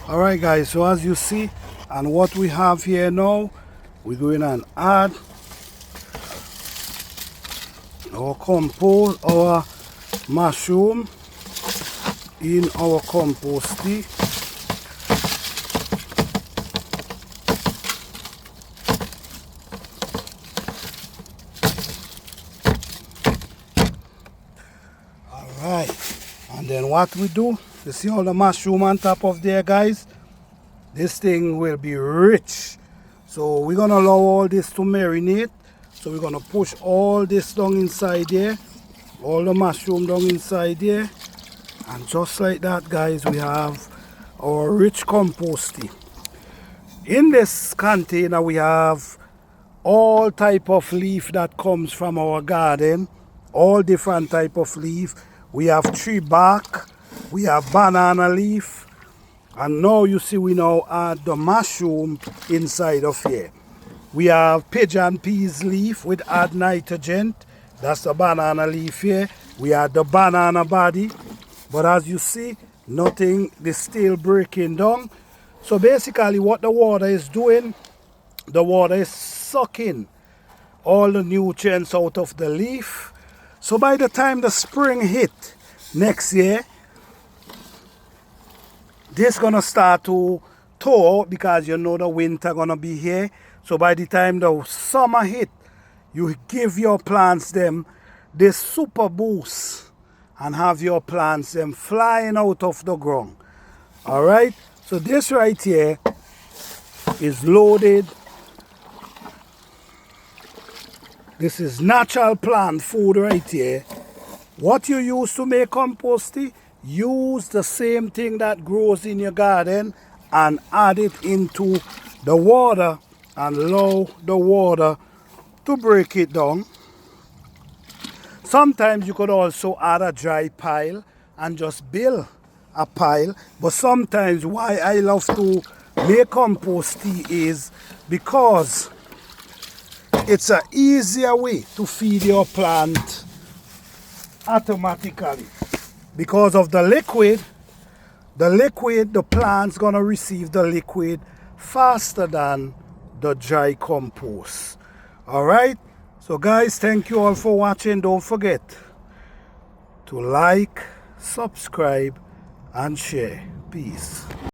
Alright guys, so as you see, and what we have here now, we're going to add our compost, our mushroom in our compost tea. Alright, and then what we do, you see all the mushroom on top of there guys, this thing will be rich. So we're gonna allow all this to marinate. So we're gonna push all this down inside there, all the mushroom down inside there, and just like that guys, we have our rich compost tea. In this container we have all type of leaf that comes from our garden, all different type of leaf. We have tree bark, we have banana leaf, and now you see we now add the mushroom inside of here. We have pigeon peas leaf with add nitrogen, that's the banana leaf here. We have the banana body, but as you see, nothing is still breaking down. So basically what the water is doing, the water is sucking all the nutrients out of the leaf. So by the time the spring hit next year, this gonna start to thaw out because you know the winter gonna be here. So by the time the summer hit, you give your plants them this super boost and have your plants them flying out of the ground. Alright, so this right here is loaded. This is natural plant food right here. What you use to make compost tea, use the same thing that grows in your garden and add it into the water and allow the water to break it down. Sometimes you could also add a dry pile and just build a pile, but sometimes why I love to make compost tea is because it's an easier way to feed your plant automatically. Because of the liquid, the plant's gonna receive the liquid faster than the dry compost. Alright, so guys, thank you all for watching. Don't forget to like, subscribe and share. Peace.